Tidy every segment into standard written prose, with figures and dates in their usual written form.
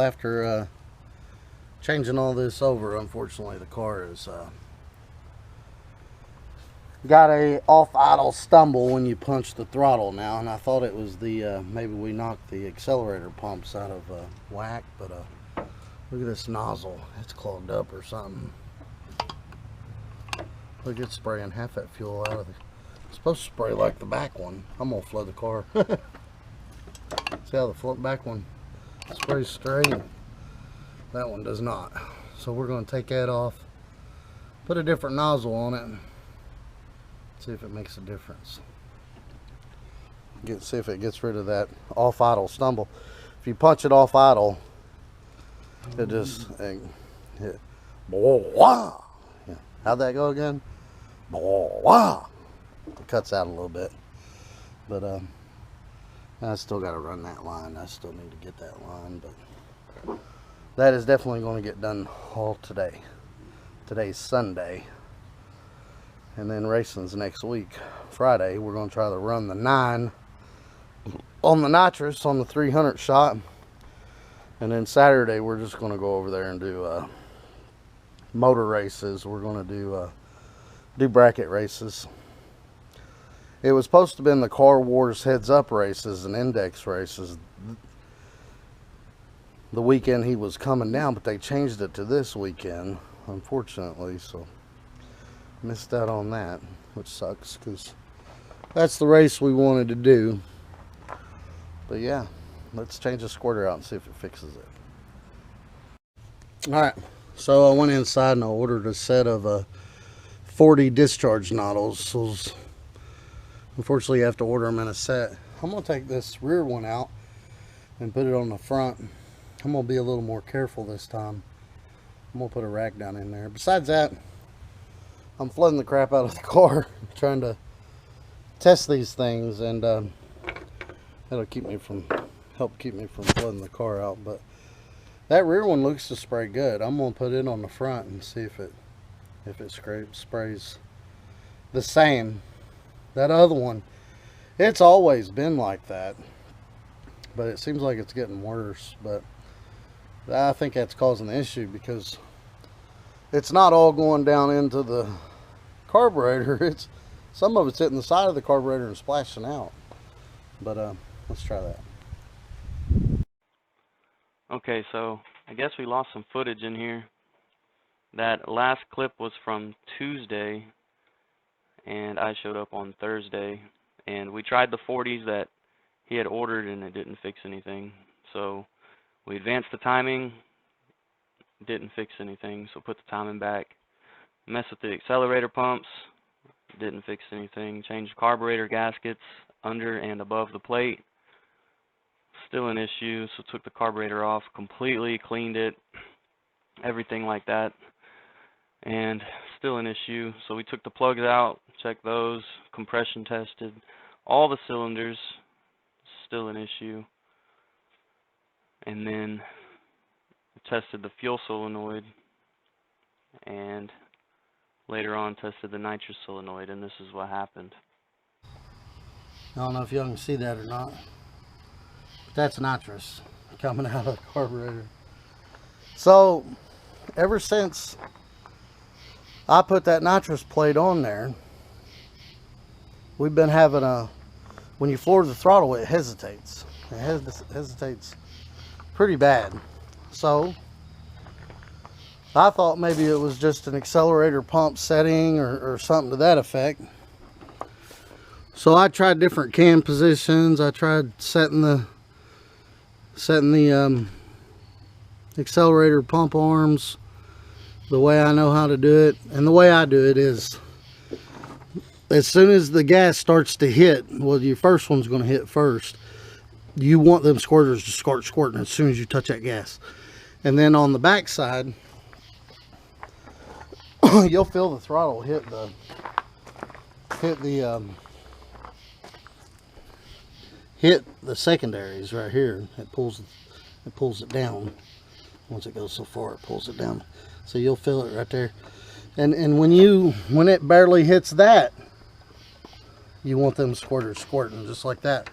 After changing all this over, unfortunately the car is got a off idle stumble when you punch the throttle now, and I thought it was the maybe we knocked the accelerator pumps out of whack, but look at this nozzle, it's clogged up or something. Look, it's spraying half that fuel out of the, it's supposed to spray like the back one. I'm gonna flood the car. See how the back one sprays straight? That one does not. So we're going to take that off, put a different nozzle on it, see if it makes a difference. See if it gets rid of that off idle stumble. If you punch it off idle, it just hit. Yeah. How'd that go again? It cuts out a little bit, but I still got to run that line. I still need to get that line, but that is definitely going to get done all today. Today's Sunday, and then racing's next week. Friday, we're going to try to run the 9 on the nitrous on the 300 shot, and then Saturday we're just going to go over there and do motor races. We're going to do bracket races. It was supposed to have been the Car Wars heads up races and index races the weekend he was coming down, but they changed it to this weekend, unfortunately, so missed out on that, which sucks because that's the race we wanted to do. But yeah, let's change the squirter out and see if it fixes it. Alright, so I went inside and I ordered a set of 40 discharge nozzles. Unfortunately, you have to order them in a set. I'm going to take this rear one out and put it on the front. I'm going to be a little more careful this time. I'm going to put a rack down in there. Besides that, I'm flooding the crap out of the car trying to test these things, and that'll help keep me from flooding the car out. But that rear one looks to spray good. I'm going to put it on the front and see if it sprays the same. That other one, it's always been like that, but it seems like it's getting worse. But I think that's causing the issue because it's not all going down into the carburetor. It's some of it's hitting the side of the carburetor and splashing out. But let's try that. Okay, so I guess we lost some footage in here. That last clip was from Tuesday, and I showed up on Thursday, and we tried the 40s that he had ordered and it didn't fix anything. So we advanced the timing, didn't fix anything, so put the timing back. Messed with the accelerator pumps, didn't fix anything. Changed carburetor gaskets under and above the plate, still an issue. So took the carburetor off completely, cleaned it, everything like that, and still an issue. So we took the plugs out, checked those, compression tested all the cylinders, still an issue, and then tested the fuel solenoid, and later on tested the nitrous solenoid, and this is what happened. I don't know if y'all can see that or not, but that's nitrous coming out of the carburetor. So ever since I put that nitrous plate on there, we've been having when you floor the throttle, it hesitates. It hesitates pretty bad. So I thought maybe it was just an accelerator pump setting or something to that effect. So I tried different cam positions. I tried setting the accelerator pump arms the way I know how to do it. And the way I do it is, as soon as the gas starts to hit, well, your first one's going to hit first. You want them squirters to start squirting as soon as you touch that gas. And then on the back side, you'll feel the throttle hit the secondaries right here. It pulls it down. Once it goes so far, it pulls it down. So you'll feel it right there. And when it barely hits that, you want them squirters squirting just like that.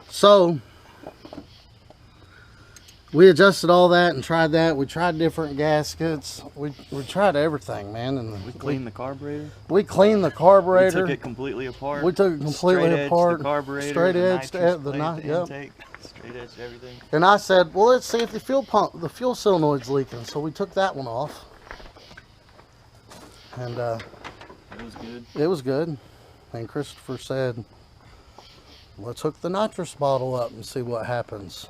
So we adjusted all that and tried that. We tried different gaskets. We tried everything, man. And we cleaned the carburetor. We cleaned the carburetor. We took it completely apart. We took it completely apart. The carburetor, straight edge the intake. Straight edge everything. And I said, well, let's see if the fuel solenoid's leaking. So we took that one off. And it was good. It was good. And Christopher said, let's hook the nitrous bottle up and see what happens.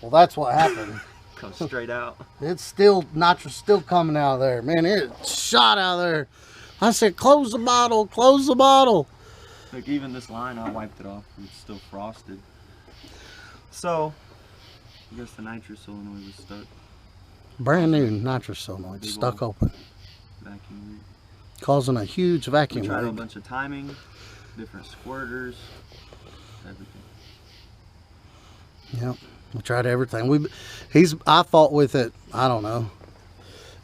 Well, that's what happened. Comes straight out. It's still, nitrous still coming out of there. Man, it shot out of there. I said, close the bottle, close the bottle. Like even this line, I wiped it off. It's still frosted. So, I guess the nitrous solenoid was stuck. Brand new nitrous solenoid, stuck open. Vacuum leak. Causing a huge vacuum We tried leak. a bunch of timing, different squirters, everything. Yep, we tried everything. I fought with it, I don't know,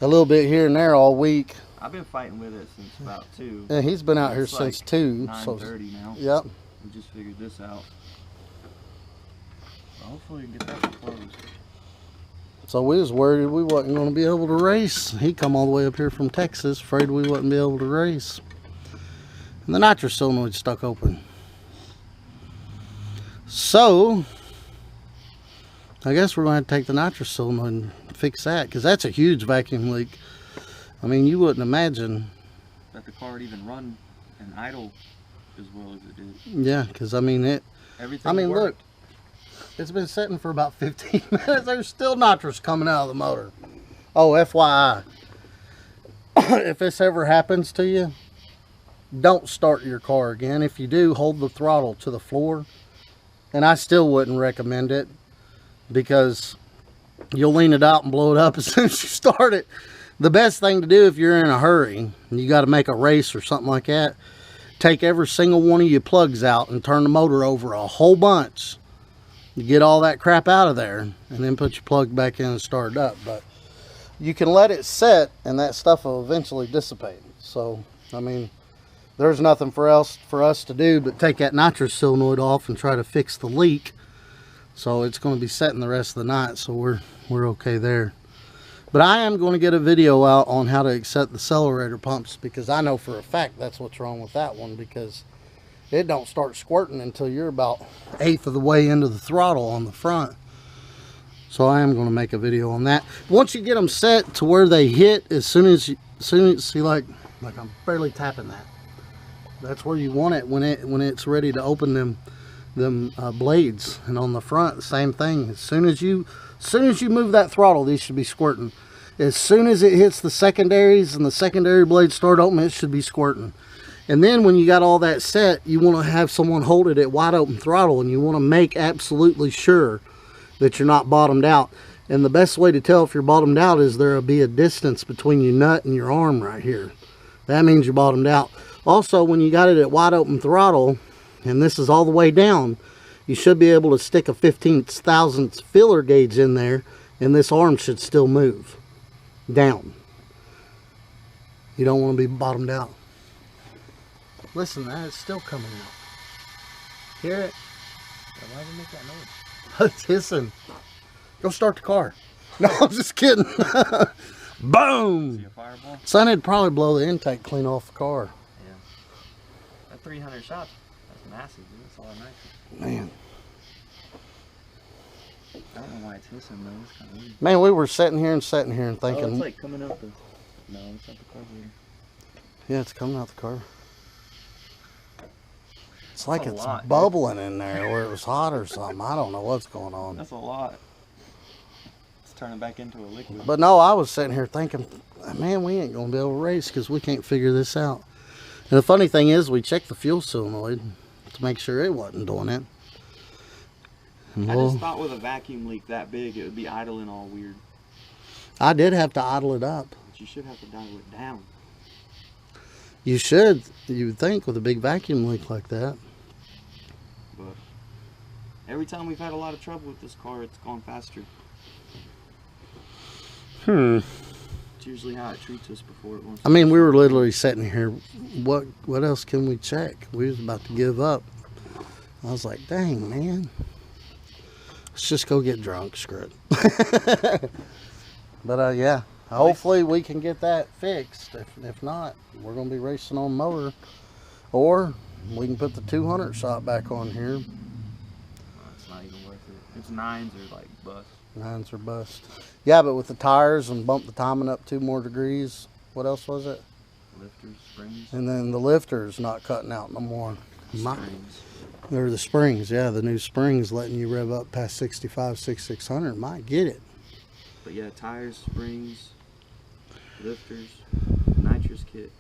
a little bit here and there all week. I've been fighting with it since about 2. And he's been out here since 2. 9:30 now. Yep. We just figured this out. So hopefully we can get that closed. So we was worried we wasn't going to be able to race. He come all the way up here from Texas, afraid we wouldn't be able to race. And the nitrous solenoid stuck open. So, I guess we're going to take the nitrous solenoid and fix that, because that's a huge vacuum leak. I mean, you wouldn't imagine that the car would even run and idle as well as it did. Yeah, because I mean Everything I mean, worked. look, it's been sitting for about 15 minutes. There's still nitrous coming out of the motor. Oh, FYI, if this ever happens to you, don't start your car again. If you do, hold the throttle to the floor. And I still wouldn't recommend it, because you'll lean it out and blow it up as soon as you start it. The best thing to do if you're in a hurry and you got to make a race or something like that, take every single one of your plugs out and turn the motor over a whole bunch. You get all that crap out of there, and then put your plug back in and start it up. But you can let it set and that stuff will eventually dissipate. So, I mean, there's nothing for us to do but take that nitrous solenoid off and try to fix the leak. So it's going to be setting the rest of the night, so we're okay there. But I am going to get a video out on how to accept the accelerator pumps, because I know for a fact that's what's wrong with that one, because it don't start squirting until you're about 1/8 of the way into the throttle on the front. So I am going to make a video on that. Once you get them set to where they hit, as soon as you see, like I'm barely tapping that. That's where you want it when it's ready to open them blades. And on the front, same thing. As soon as you move that throttle, these should be squirting. As soon as it hits the secondaries and the secondary blades start open, it should be squirting. And then when you got all that set, you want to have someone hold it at wide open throttle, and you want to make absolutely sure that you're not bottomed out. And the best way to tell if you're bottomed out is there'll be a distance between your nut and your arm right here. That means you're bottomed out. Also, when you got it at wide open throttle, and this is all the way down, you should be able to stick a 15/1000th filler gauge in there, and this arm should still move down. You don't want to be bottomed out. Listen, that is still coming out. Hear it? Why did it make that noise? It's hissing. Go start the car. No, I'm just kidding. Boom! See a fireball? Son, it'd probably blow the intake clean off the car. Yeah. That 300 shots, that's massive, dude. That's all nitrous. Man. I don't know why it's hissing though. It's kind of weird. Man, we were sitting here and thinking. Oh, it's like coming out the... No, it's not the carburetor. Yeah, it's coming out the car. It's like it's lot, bubbling in there where it was hot or something. I don't know what's going on. That's a lot. It's turning back into a liquid. But no, I was sitting here thinking, man, we ain't going to be able to race because we can't figure this out. And the funny thing is, we checked the fuel solenoid to make sure it wasn't doing it. And I just thought with a vacuum leak that big, it would be idling all weird. I did have to idle it up. But you should have to dial it down. You should, you would think, with a big vacuum leak like that. But every time we've had a lot of trouble with this car, it's gone faster. It's usually how it treats us before it wants to. I mean, we were literally sitting here, what else can we check? We was about to give up. I was like, dang, man. Let's just go get drunk. Screw it. But yeah, hopefully we can get that fixed. If not, we're gonna be racing on motor, or we can put the 200 shot back on here. It's not even worth it. Its 9s are like bust. 9s are bust. Yeah, but with the tires and bump the timing up 2 more degrees. What else was it? Lifters, springs. And then the lifter's not cutting out no more. Springs. Or the springs, yeah, the new springs letting you rev up past 65, 6600. Might get it. But yeah, tires, springs, lifters, nitrous kit.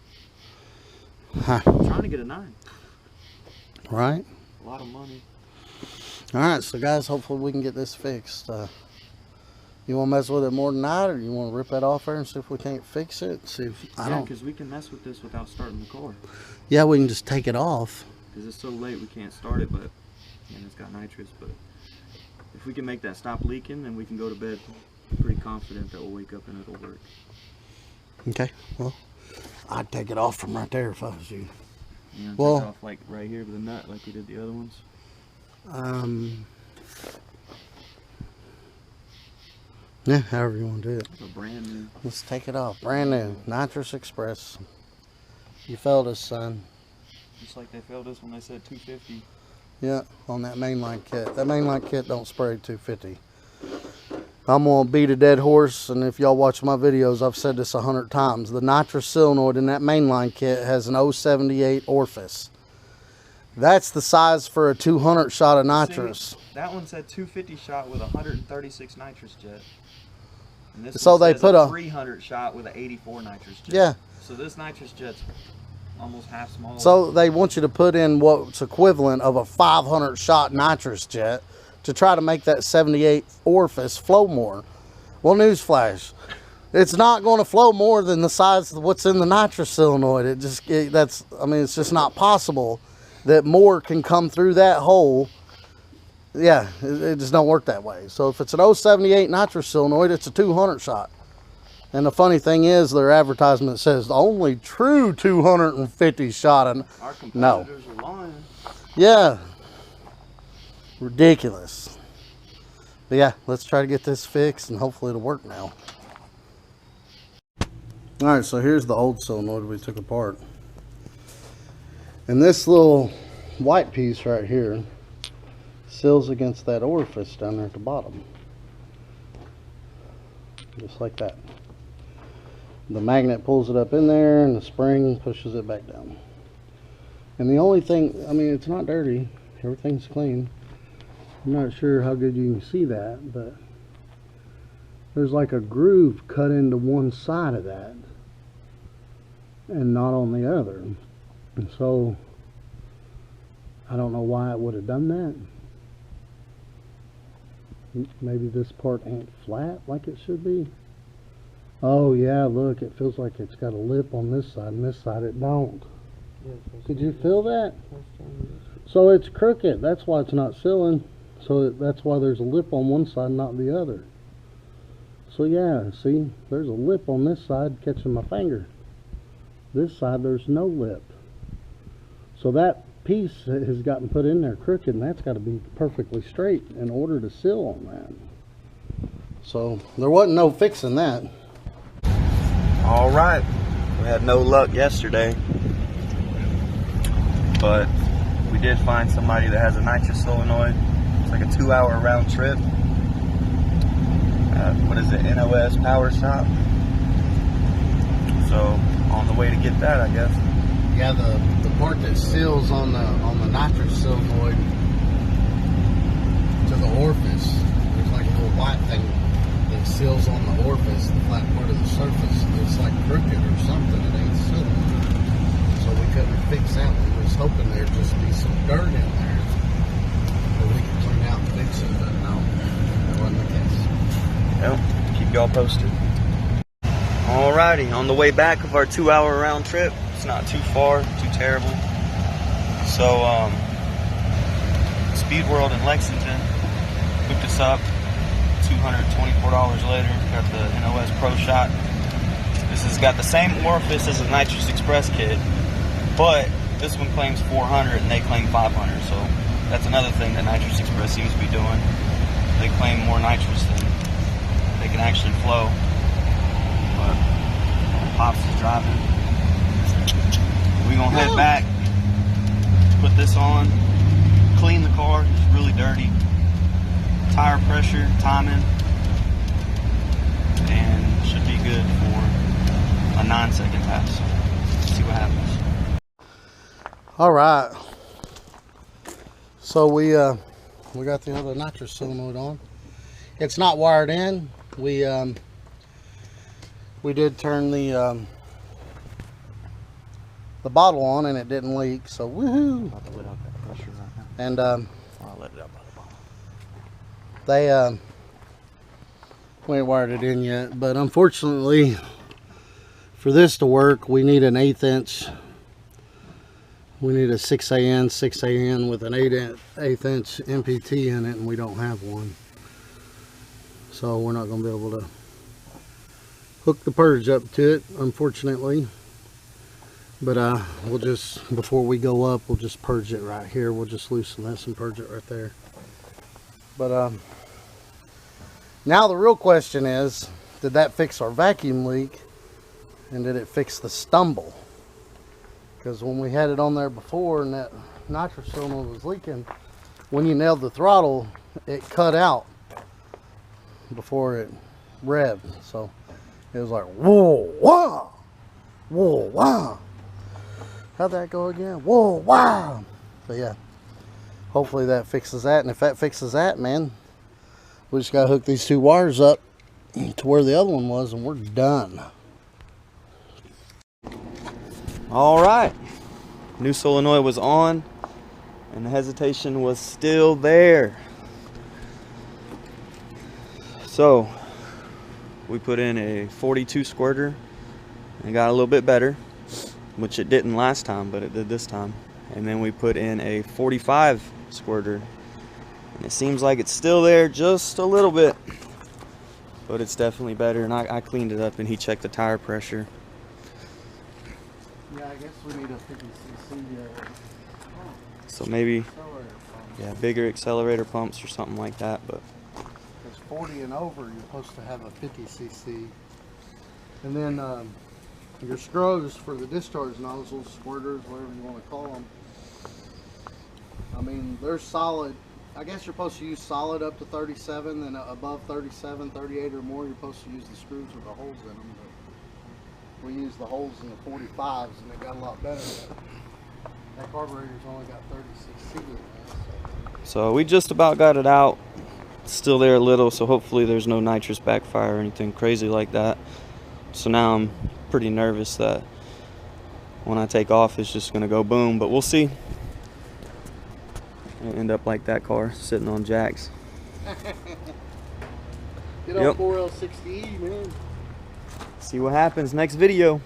Huh. I'm trying to get a 9. Right? A lot of money. Alright, so guys, hopefully we can get this fixed. You want to mess with it more than that, or you want to rip that off there and see if we can't fix it? See if Yeah, because we can mess with this without starting the car. Yeah, we can just take it off. Because it's so late we can't start it, but and it's got nitrous. But if we can make that stop leaking, then we can go to bed pretty confident that we'll wake up and it'll work. Okay, well, I'd take it off from right there if I was you. Yeah, well, take off like right here with the nut, like we did the other ones. Yeah, however you want to do it. Like a brand new. Let's take it off. Brand new. Nitrous Express. You failed us, son. Just like they failed us when they said 250. Yeah, on that mainline kit. That mainline kit don't spray 250. I'm going to beat a dead horse, and if y'all watch my videos, I've said this 100 times. The nitrous solenoid in that mainline kit has an 078 orifice. That's the size for a 200 shot of nitrous. See, that one said 250 shot with 136 nitrous jet. And this So one they says put a 300 shot with an 84 nitrous jet. Yeah. So this nitrous jet's almost half smaller. So they want you to put in what's equivalent of a 500 shot nitrous jet to try to make that 78 orifice flow more. Well, newsflash, it's not going to flow more than the size of what's in the nitrous solenoid. It's just not possible that more can come through that hole. Yeah, it just don't work that way. So if it's an 078 nitrous solenoid, it's a 200 shot. And the funny thing is, their advertisement says the only true 250 shot. And our competitors are lying. Yeah. Ridiculous. But yeah, let's try to get this fixed and hopefully it'll work now. Alright, so here's the old solenoid we took apart. And this little white piece right here seals against that orifice down there at the bottom. Just like that. The magnet pulls it up in there and the spring pushes it back down. And the only thing, it's not dirty. Everything's clean. I'm not sure how good you can see that, but there's like a groove cut into one side of that and not on the other. And so I don't know why it would have done that. Maybe this part ain't flat like it should be. Oh yeah, look, it feels like it's got a lip on this side, and this side it don't. Could you feel that? So it's crooked. That's why it's not sealing. So that's why there's a lip on one side, not the other. So yeah, see, there's a lip on this side catching my finger. This side, there's no lip. So that piece has gotten put in there crooked, and that's got to be perfectly straight in order to seal on that. So there wasn't no fixing that. All right, we had no luck yesterday, but we did find somebody that has a nitrous solenoid. It's like a 2-hour round trip. What is it, NOS Power Shop? So on the way to get that, I guess. Yeah, the part that seals on the nitrous solenoid to the orifice, there's like a little white thing that seals on the orifice, the flat part of the surface. It's like crooked or something. It ain't sealing. So we couldn't fix that one. We was hoping there'd just be some dirt in there that we could clean out and fix it, but no, that wasn't the case. Well, keep y'all posted. Alrighty, on the way back of our 2-hour round trip. It's not too far, too terrible. So, Speed World in Lexington hooked us up. $224 later, got the NOS Pro Shot. This has got the same orifice as the Nitrous Express kit, but this one claims 400 and they claim 500. So that's another thing that Nitrous Express seems to be doing. they claim more nitrous than they can actually flow. But Pops is driving. We're gonna head back, put this on, clean the car, it's really dirty. Tire pressure, timing, and should be good for a 9-second pass. See what happens. All right. So we got the other nitrous solenoid on. It's not wired in. We did turn the bottle on and it didn't leak. So woohoo! About to let out that pressure right now. And I'll let it out by the bottle. they we ain't wired it in yet, but unfortunately for this to work we need an 1/8 inch. We need a 6AN with an 1/8 inch MPT in it, and we don't have one, so we're not going to be able to hook the purge up to it, unfortunately. But we'll just, before we go up, we'll just purge it right here. We'll just loosen this and purge it right there. But now the real question is, did that fix our vacuum leak, and did it fix the stumble? Because when we had it on there before and that nitrous solenoid was leaking, when you nailed the throttle, it cut out before it revved. So it was like, whoa, wow, whoa, wow. How'd that go again? Whoa, wow. So yeah, hopefully that fixes that. And if that fixes that, man, we just got to hook these 2 wires up to where the other one was, and we're done. All right, new solenoid was on and the hesitation was still there. So we put in a 42 squirter and got a little bit better, which it didn't last time, but it did this time. And then we put in a 45 squirter and it seems like it's still there just a little bit, but it's definitely better. And I cleaned it up and he checked the tire pressure. Yeah, I guess we need a 50cc So maybe, accelerator pump. yeah, bigger accelerator pumps or something like that. But It's 40 and over, you're supposed to have a 50cc. And then your screws for the discharge nozzles, squirters, whatever you want to call them. I mean, they're solid. I guess you're supposed to use solid up to 37, and above 37, 38 or more, you're supposed to use the screws with the holes in them. But we used the holes in the 45s, and it got a lot better. That carburetor's only got 30cc in it. so we just about got it out. It's still there a little, so hopefully there's no nitrous backfire or anything crazy like that. So now I'm pretty nervous that when I take off it's just gonna go boom, but we'll see. It'll end up like that car sitting on jacks. Get on 4L60E, man. See what happens next video.